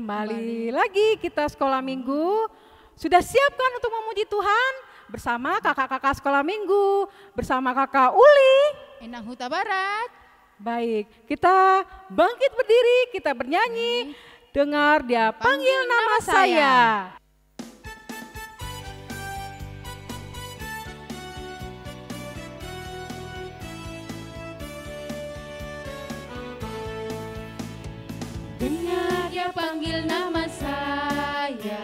Kembali lagi kita sekolah minggu. Sudah siapkan untuk memuji Tuhan bersama kakak-kakak sekolah minggu, bersama kakak Uli, Endang Huta Barat. Baik, kita bangkit berdiri, kita bernyanyi. Dengar dia panggil nama saya. Dengar dia panggil nama saya,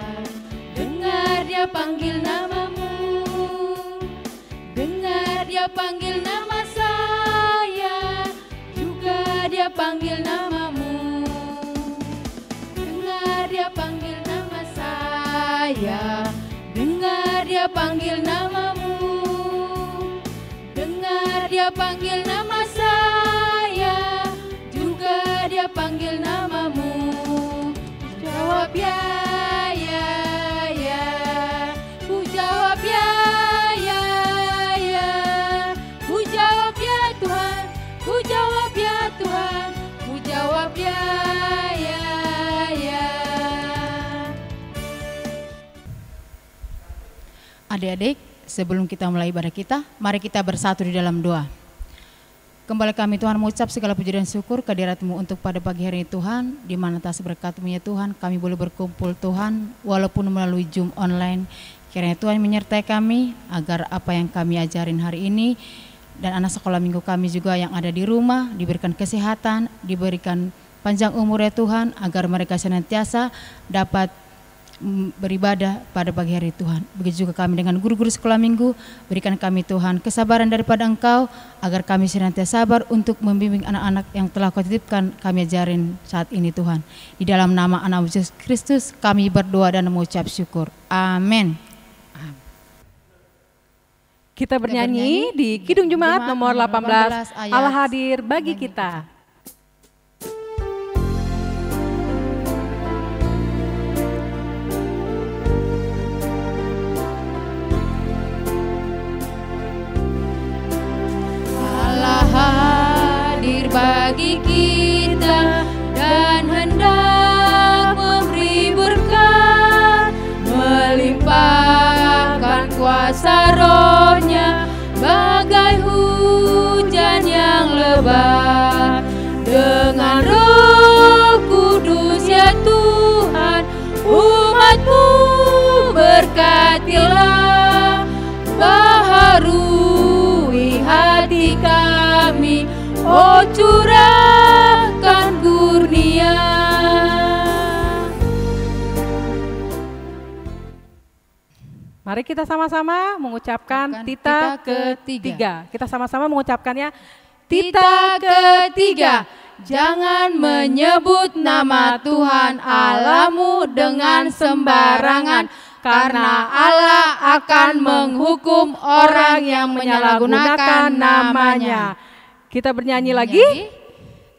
dengar dia panggil namamu. Dengar dia panggil nama saya, juga dia panggil namamu. Dengar dia panggil nama saya, dengar dia panggil namamu. Dengar dia panggil nama saya, juga dia panggil namamu. Jawab ya, ya, ya. Ku jawab ya, ya, ya. Ku jawab ya Tuhan, ku jawab ya Tuhan, ku jawab ya, ya, ya. Adik-adik, sebelum kita mulai ibadah kita, mari kita bersatu di dalam doa. Kembali kami Tuhan mengucap segala puji dan syukur kehadirat-Mu untuk pada pagi hari ini Tuhan, di mana atas berkat-Mu ya Tuhan, kami boleh berkumpul Tuhan, walaupun melalui Zoom online. Kiranya Tuhan menyertai kami, agar apa yang kami ajarin hari ini, dan anak sekolah minggu kami juga yang ada di rumah, diberikan kesehatan, diberikan panjang umur ya Tuhan, agar mereka senantiasa dapat beribadah pada pagi hari Tuhan. Begitu juga kami dengan guru-guru sekolah minggu, berikan kami Tuhan kesabaran daripada Engkau, agar kami senantiasa sabar untuk membimbing anak-anak yang telah Kau titipkan kami ajarin saat ini Tuhan. Di dalam nama anak Yesus Kristus kami berdoa dan mengucap syukur. Amin. Kita bernyanyi di Kidung Jumat nomor 18, Allah hadir bagi kita. Hadir bagi kita dan hendak memberi berkat, melimpahkan kuasa Roh-Nya bagai hujan yang lebat. Dengan Roh Kudus ya Tuhan, umat-Mu berkatilah, baharui hati kami, oh curahkan kurnia. Mari kita sama-sama mengucapkan tita ketiga. Kita sama-sama mengucapkannya. Tita ketiga, jangan menyebut nama Tuhan Allahmu dengan sembarangan, karena Allah akan menghukum orang yang menyalahgunakan namanya. Kita bernyanyi lagi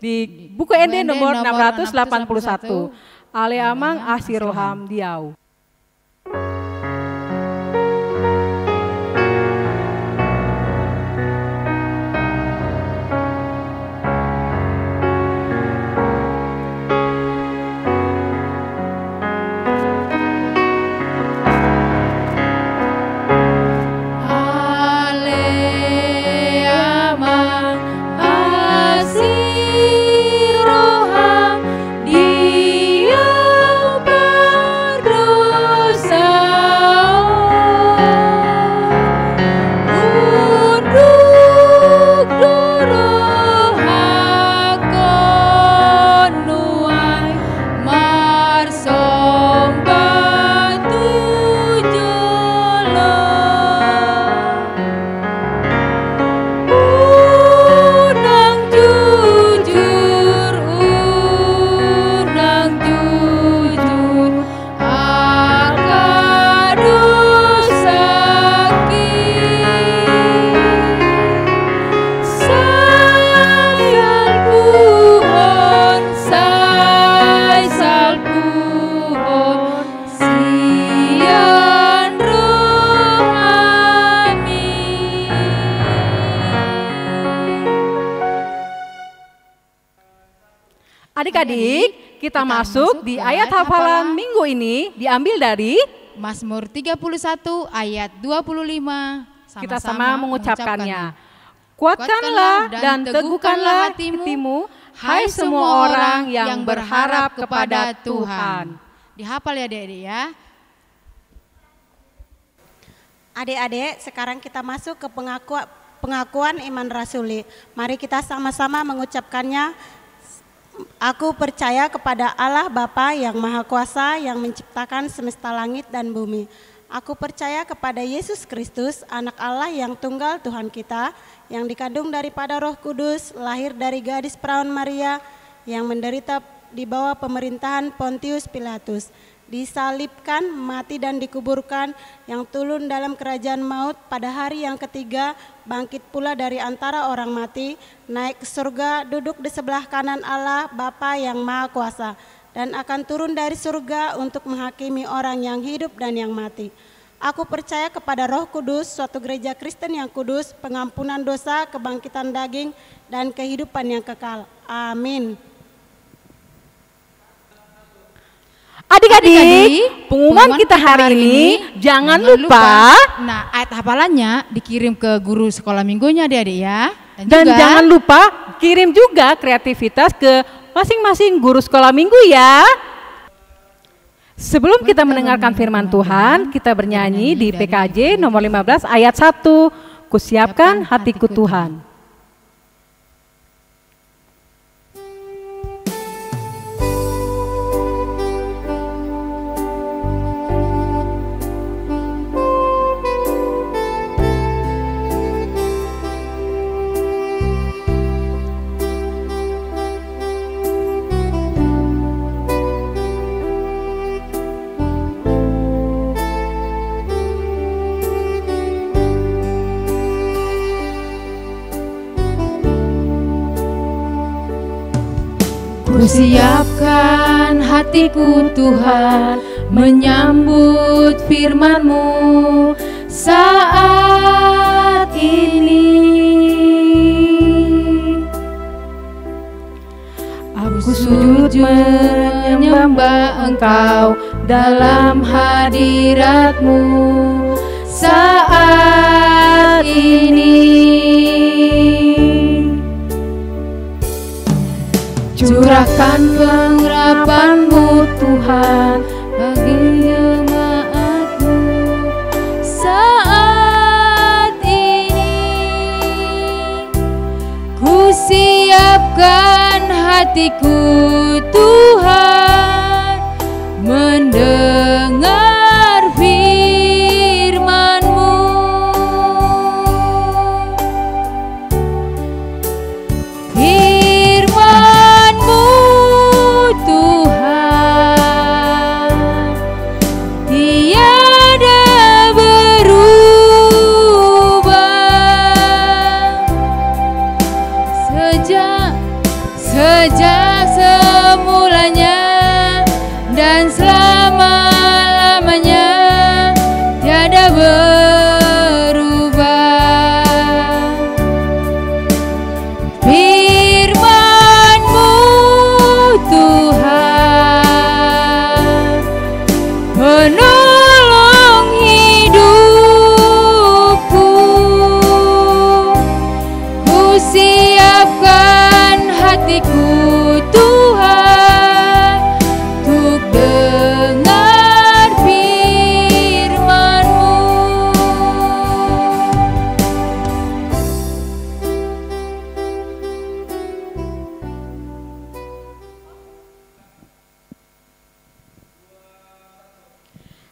di buku ND nomor 681. Ale amang asiroham diau. Adik-adik, kita masuk di ayat hafalan minggu ini diambil dari Mazmur 31 ayat 25. Kita sama mengucapkannya. Kuatkanlah dan teguhkanlah hatimu, hai semua orang yang berharap kepada Tuhan. Dihafal ya adik-adik ya. Adik-adik, sekarang kita masuk ke pengakuan iman rasuli. Mari kita sama-sama mengucapkannya. Aku percaya kepada Allah Bapa yang Maha Kuasa yang menciptakan semesta langit dan bumi. Aku percaya kepada Yesus Kristus, anak Allah yang tunggal Tuhan kita, yang dikandung daripada Roh Kudus, lahir dari gadis perawan Maria, yang menderita di bawah pemerintahan Pontius Pilatus, disalibkan, mati dan dikuburkan, yang turun dalam kerajaan maut pada hari yang ketiga, bangkit pula dari antara orang mati, naik ke surga, duduk di sebelah kanan Allah Bapa yang Maha Kuasa, dan akan turun dari surga untuk menghakimi orang yang hidup dan yang mati. Aku percaya kepada Roh Kudus, suatu gereja Kristen yang kudus, pengampunan dosa, kebangkitan daging, dan kehidupan yang kekal. Amin. Adik-adik, pengumuman kita hari ini jangan lupa. Nah, ayat hafalannya dikirim ke guru sekolah minggunya adik-adik ya. Dan jangan lupa kirim juga kreativitas ke masing-masing guru sekolah minggu ya. Sebelum kita mendengarkan firman Tuhan, kita bernyanyi di PKJ nomor 15 ayat 1. Kusiapkan hatiku Tuhan. Kusiapkan hatiku Tuhan menyambut firman-Mu saat ini. Aku sujud menyembah Engkau dalam hadirat-Mu saat ini. Curahkan pengharapan-Mu Tuhan bagi jemaat-Mu saat ini. Kusiapkan hatiku Tuhan mendengar firman-Mu. Sejak semulanya dan selama-lamanya tiada berubah. Firman-Mu Tuhan menolong hidupku. Kusiapkan hatiku Tuhan untuk dengar firman-Mu.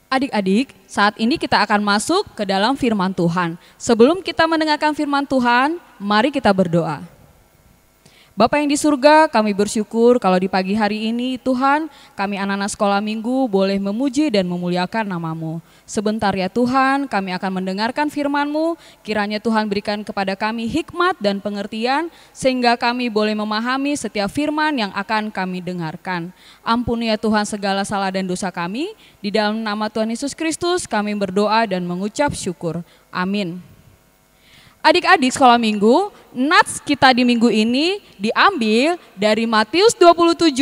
Adik-adik, saat ini kita akan masuk ke dalam firman Tuhan. Sebelum kita mendengarkan firman Tuhan, mari kita berdoa. Bapa yang di surga, kami bersyukur kalau di pagi hari ini Tuhan, kami anak-anak sekolah minggu boleh memuji dan memuliakan nama-Mu. Sebentar ya Tuhan, kami akan mendengarkan firman-Mu, kiranya Tuhan berikan kepada kami hikmat dan pengertian, sehingga kami boleh memahami setiap firman yang akan kami dengarkan. Ampuni ya Tuhan segala salah dan dosa kami, di dalam nama Tuhan Yesus Kristus kami berdoa dan mengucap syukur. Amin. Adik-adik sekolah minggu, nats kita di minggu ini diambil dari Matius 27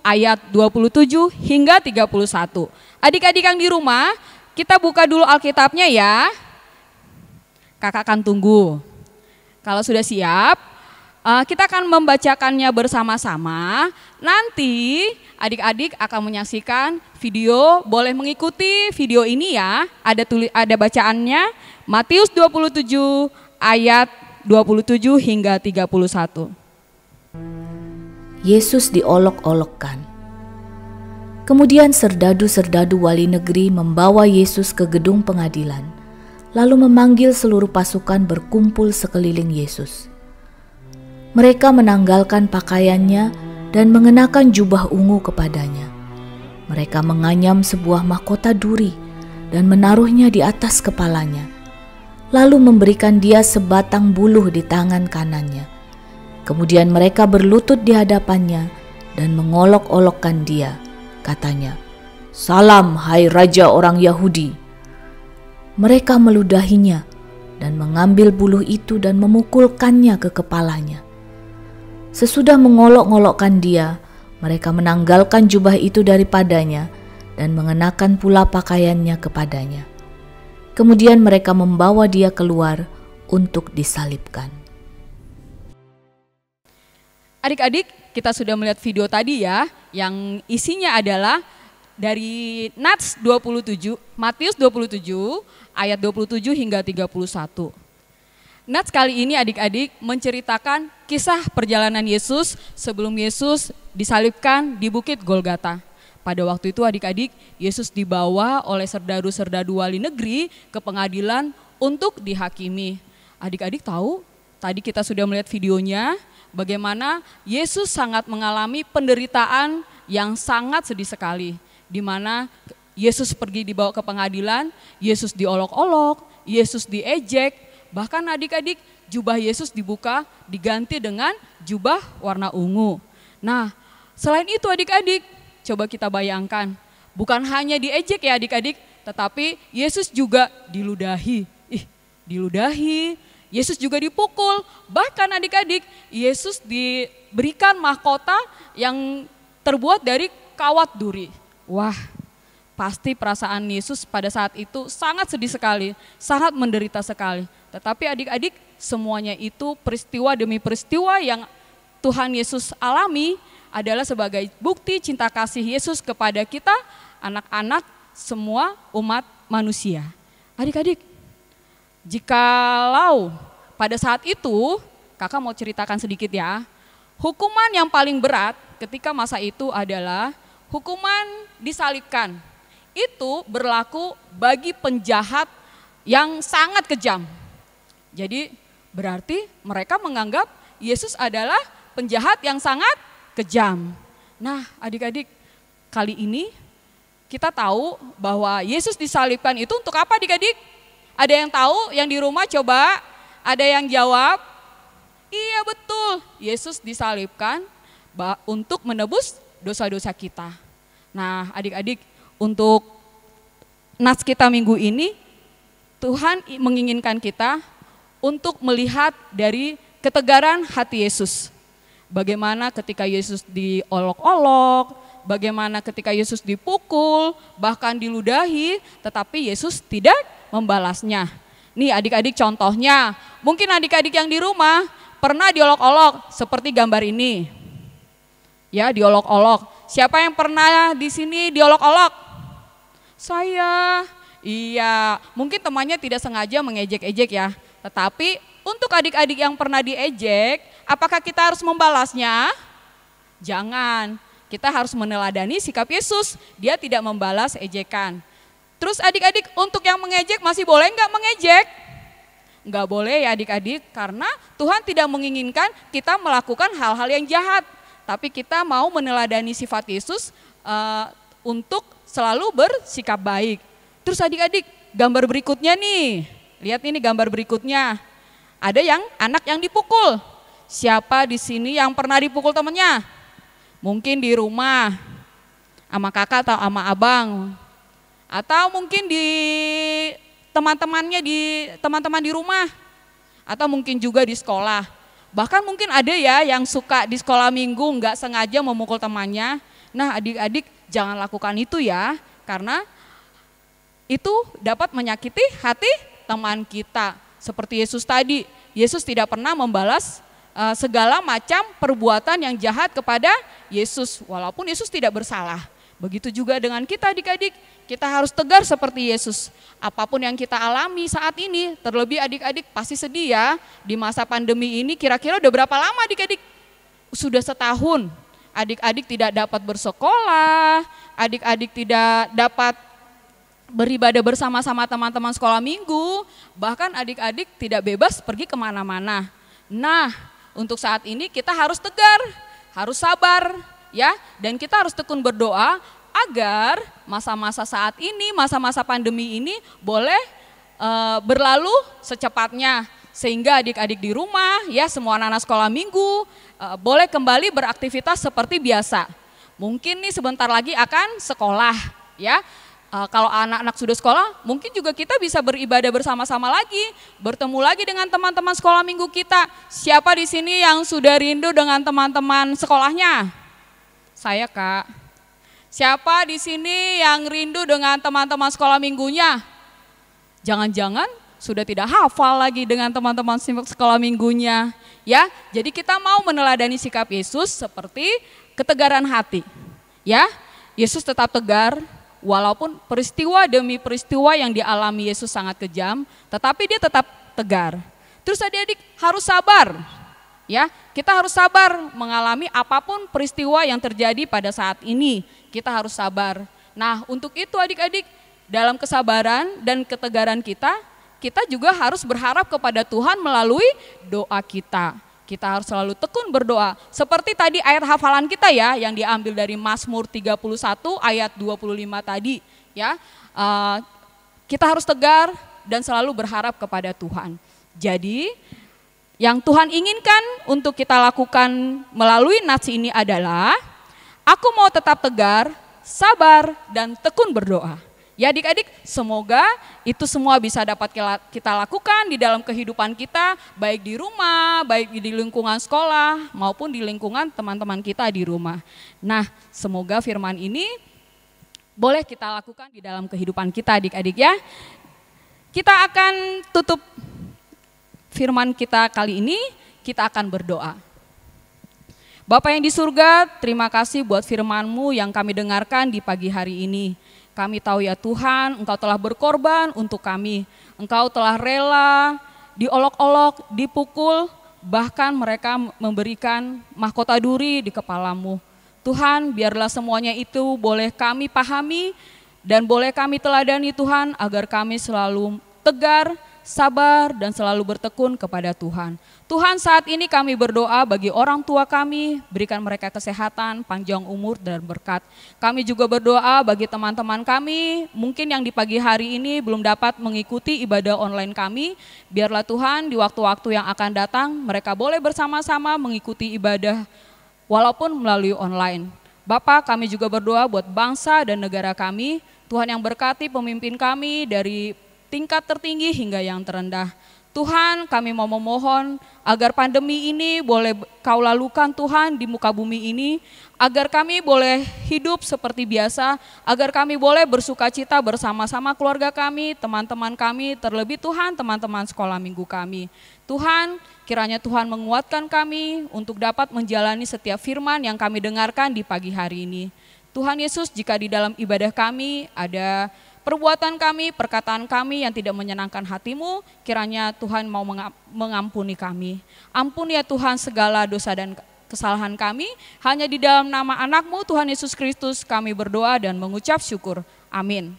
ayat 27 hingga 31. Adik-adik yang di rumah, kita buka dulu Alkitabnya ya. Kakak akan tunggu. Kalau sudah siap, kita akan membacakannya bersama-sama. Nanti adik-adik akan menyaksikan video, boleh mengikuti video ini ya. Ada bacaannya Matius 27 ayat 27 hingga 31. Yesus diolok-olokkan. Kemudian serdadu-serdadu wali negeri membawa Yesus ke gedung pengadilan, lalu memanggil seluruh pasukan berkumpul sekeliling Yesus. Mereka menanggalkan pakaiannya dan mengenakan jubah ungu kepadanya. Mereka menganyam sebuah mahkota duri dan menaruhnya di atas kepalanya, lalu memberikan dia sebatang buluh di tangan kanannya. Kemudian mereka berlutut di hadapannya dan mengolok-olokkan dia. Katanya, "Salam, hai Raja orang Yahudi." Mereka meludahinya dan mengambil buluh itu dan memukulkannya ke kepalanya. Sesudah mengolok-olokkan dia, mereka menanggalkan jubah itu daripadanya dan mengenakan pula pakaiannya kepadanya. Kemudian mereka membawa dia keluar untuk disalibkan. Adik-adik, kita sudah melihat video tadi ya, yang isinya adalah dari Nats 27, Matius 27 ayat 27 hingga 31. Nats kali ini adik-adik menceritakan kisah perjalanan Yesus sebelum Yesus disalibkan di Bukit Golgata. Pada waktu itu adik-adik, Yesus dibawa oleh serdadu-serdadu wali negeri ke pengadilan untuk dihakimi. Adik-adik tahu, tadi kita sudah melihat videonya, bagaimana Yesus sangat mengalami penderitaan yang sangat sedih sekali. Di mana Yesus pergi dibawa ke pengadilan, Yesus diolok-olok, Yesus diejek, bahkan adik-adik jubah Yesus dibuka diganti dengan jubah warna ungu. Nah, selain itu adik-adik, coba kita bayangkan, bukan hanya diejek ya adik-adik, tetapi Yesus juga diludahi. Diludahi, Yesus juga dipukul, bahkan adik-adik Yesus diberikan mahkota yang terbuat dari kawat duri. Wah, pasti perasaan Yesus pada saat itu sangat sedih sekali, sangat menderita sekali. Tetapi adik-adik, semuanya itu peristiwa demi peristiwa yang Tuhan Yesus alami adalah sebagai bukti cinta kasih Yesus kepada kita, anak-anak semua umat manusia. Adik-adik, jikalau pada saat itu, kakak mau ceritakan sedikit ya, hukuman yang paling berat ketika masa itu adalah hukuman disalibkan. Itu berlaku bagi penjahat yang sangat kejam. Jadi berarti mereka menganggap Yesus adalah penjahat yang sangat kejam. Nah adik-adik, kali ini kita tahu bahwa Yesus disalibkan itu untuk apa adik-adik? Ada yang tahu yang di rumah coba? Ada yang jawab? Iya betul, Yesus disalibkan untuk menebus dosa-dosa kita. Nah adik-adik, untuk nats kita minggu ini, Tuhan menginginkan kita untuk melihat dari ketegaran hati Yesus. Bagaimana ketika Yesus diolok-olok, bagaimana ketika Yesus dipukul, bahkan diludahi, tetapi Yesus tidak membalasnya. Nih adik-adik contohnya, mungkin adik-adik yang di rumah pernah diolok-olok seperti gambar ini. Ya, diolok-olok. Siapa yang pernah di sini diolok-olok? Saya. Iya, mungkin temannya tidak sengaja mengejek-ejek ya. Tetapi untuk adik-adik yang pernah diejek, apakah kita harus membalasnya? Jangan, kita harus meneladani sikap Yesus, dia tidak membalas ejekan. Terus adik-adik untuk yang mengejek masih boleh nggak mengejek? Nggak boleh ya adik-adik, karena Tuhan tidak menginginkan kita melakukan hal-hal yang jahat. Tapi kita mau meneladani sifat Yesus untuk selalu bersikap baik. Terus adik-adik, gambar berikutnya nih, lihat ini gambar berikutnya. Ada yang anak yang dipukul. Siapa di sini yang pernah dipukul temannya? Mungkin di rumah, sama kakak atau sama abang. Atau mungkin di teman-teman di rumah. atau mungkin juga di sekolah. Bahkan mungkin ada ya yang suka di sekolah minggu nggak sengaja memukul temannya. Nah adik-adik jangan lakukan itu ya, karena itu dapat menyakiti hati teman kita. Seperti Yesus tadi, Yesus tidak pernah membalas segala macam perbuatan yang jahat kepada Yesus, walaupun Yesus tidak bersalah. Begitu juga dengan kita adik-adik, kita harus tegar seperti Yesus. Apapun yang kita alami saat ini, terlebih adik-adik pasti sedih ya, di masa pandemi ini kira-kira udah berapa lama adik-adik? Sudah setahun, adik-adik tidak dapat bersekolah, adik-adik tidak dapat beribadah bersama-sama teman-teman sekolah minggu, bahkan adik-adik tidak bebas pergi kemana-mana. Nah, untuk saat ini kita harus tegar, harus sabar ya, dan kita harus tekun berdoa agar masa-masa saat ini, masa-masa pandemi ini boleh berlalu secepatnya, sehingga adik-adik di rumah ya, semua anak-anak sekolah minggu boleh kembali beraktivitas seperti biasa. Mungkin nih sebentar lagi akan sekolah ya. Kalau anak-anak sudah sekolah, mungkin juga kita bisa beribadah bersama-sama lagi, bertemu lagi dengan teman-teman sekolah minggu kita. Siapa di sini yang sudah rindu dengan teman-teman sekolahnya? Saya, Kak. Siapa di sini yang rindu dengan teman-teman sekolah minggunya? Jangan-jangan sudah tidak hafal lagi dengan teman-teman sekolah minggunya. Ya, jadi kita mau meneladani sikap Yesus seperti ketegaran hati. Ya, Yesus tetap tegar. Walaupun peristiwa demi peristiwa yang dialami Yesus sangat kejam, tetapi dia tetap tegar. Terus adik-adik harus sabar, ya kita harus sabar mengalami apapun peristiwa yang terjadi pada saat ini. Kita harus sabar. Nah untuk itu adik-adik, dalam kesabaran dan ketegaran kita juga harus berharap kepada Tuhan melalui doa kita. Kita harus selalu tekun berdoa. Seperti tadi ayat hafalan kita ya, yang diambil dari Mazmur 31 ayat 25 tadi. Ya, kita harus tegar dan selalu berharap kepada Tuhan. Jadi, yang Tuhan inginkan untuk kita lakukan melalui nats ini adalah, aku mau tetap tegar, sabar, dan tekun berdoa. Ya adik-adik, semoga itu semua bisa dapat kita lakukan di dalam kehidupan kita, baik di rumah, baik di lingkungan sekolah, maupun di lingkungan teman-teman kita di rumah. Nah, semoga firman ini boleh kita lakukan di dalam kehidupan kita adik-adik ya. Kita akan tutup firman kita kali ini, kita akan berdoa. Bapa yang di surga, terima kasih buat firman-Mu yang kami dengarkan di pagi hari ini. Kami tahu ya Tuhan, Engkau telah berkorban untuk kami. Engkau telah rela diolok-olok, dipukul, bahkan mereka memberikan mahkota duri di kepala-Mu. Tuhan, biarlah semuanya itu boleh kami pahami dan boleh kami teladani Tuhan, agar kami selalu tegar, sabar, dan selalu bertekun kepada Tuhan. Tuhan, saat ini kami berdoa bagi orang tua kami, berikan mereka kesehatan, panjang umur, dan berkat. Kami juga berdoa bagi teman-teman kami, mungkin yang di pagi hari ini belum dapat mengikuti ibadah online kami. Biarlah Tuhan di waktu-waktu yang akan datang, mereka boleh bersama-sama mengikuti ibadah walaupun melalui online. Bapa, kami juga berdoa buat bangsa dan negara kami. Tuhan yang berkati pemimpin kami dari tingkat tertinggi hingga yang terendah. Tuhan, kami mau memohon agar pandemi ini boleh Kau lalukan Tuhan di muka bumi ini, agar kami boleh hidup seperti biasa, agar kami boleh bersukacita bersama-sama keluarga kami, teman-teman kami, terlebih Tuhan teman-teman sekolah minggu kami. Tuhan, kiranya Tuhan menguatkan kami untuk dapat menjalani setiap firman yang kami dengarkan di pagi hari ini. Tuhan Yesus, jika di dalam ibadah kami ada perbuatan kami, perkataan kami yang tidak menyenangkan hati-Mu, kiranya Tuhan mau mengampuni kami. Ampuni ya Tuhan segala dosa dan kesalahan kami, hanya di dalam nama anak-Mu Tuhan Yesus Kristus kami berdoa dan mengucap syukur. Amin.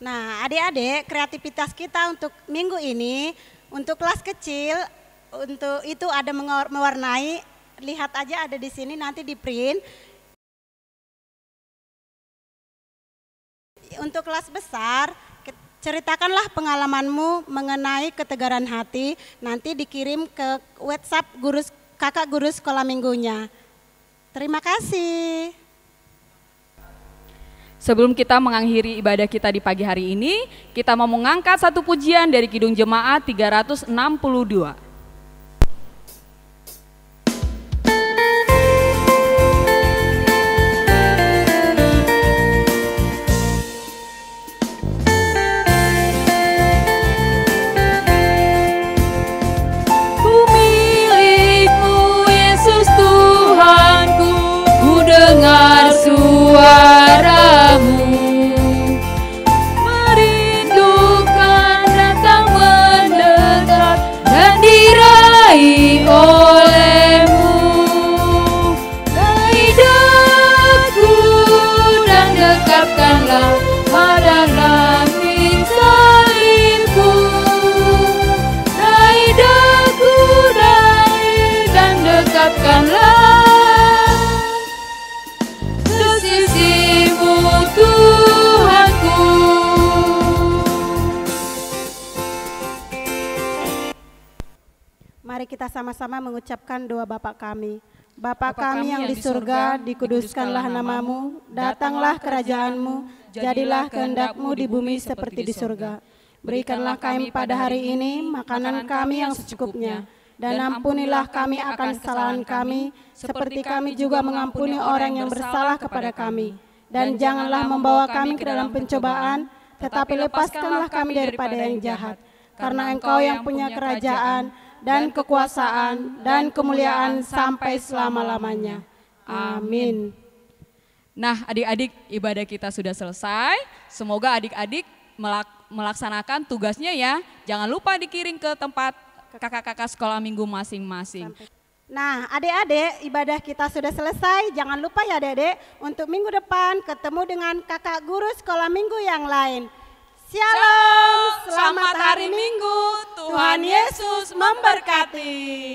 Nah adik-adik, kreativitas kita untuk minggu ini, untuk kelas kecil, untuk itu ada mewarnai, lihat aja ada di sini nanti di print. Untuk kelas besar, ceritakanlah pengalamanmu mengenai ketegaran hati, nanti dikirim ke WhatsApp kakak guru sekolah minggunya. Terima kasih. Sebelum kita mengakhiri ibadah kita di pagi hari ini, kita mau mengangkat satu pujian dari Kidung Jemaat 362. Ku milikmu Yesus Tuhanku, ku dengar suaramu, merindukan datang mendekat dan diraih olehmu. Raih daku dan dekatkanlah pada langit salibku. Raih daku dan dekatkanlah sisimu Tuhanku. Mari kita sama-sama mengucapkan doa Bapa kami. Bapa kami yang di surga, dikuduskanlah namamu, datanglah kerajaanmu, jadilah kehendak-Mu di bumi seperti di surga. Berikanlah kami pada hari ini makanan kami yang secukupnya, dan ampunilah kami akan kesalahan kami, seperti kami juga mengampuni orang yang bersalah kepada kami. Dan janganlah membawa kami ke dalam pencobaan, tetapi lepaskanlah kami daripada yang jahat. Karena Engkau yang punya kerajaan, dan kekuasaan, dan kemuliaan sampai selama-lamanya. Amin. Nah, adik-adik, ibadah kita sudah selesai. Semoga adik-adik melaksanakan tugasnya ya. Jangan lupa dikirim ke tempat kakak-kakak sekolah minggu masing-masing. Nah, adik-adik, ibadah kita sudah selesai. Jangan lupa ya adik-adik, untuk minggu depan ketemu dengan kakak guru sekolah minggu yang lain. Shalom, selamat hari Minggu. Tuhan Yesus memberkati.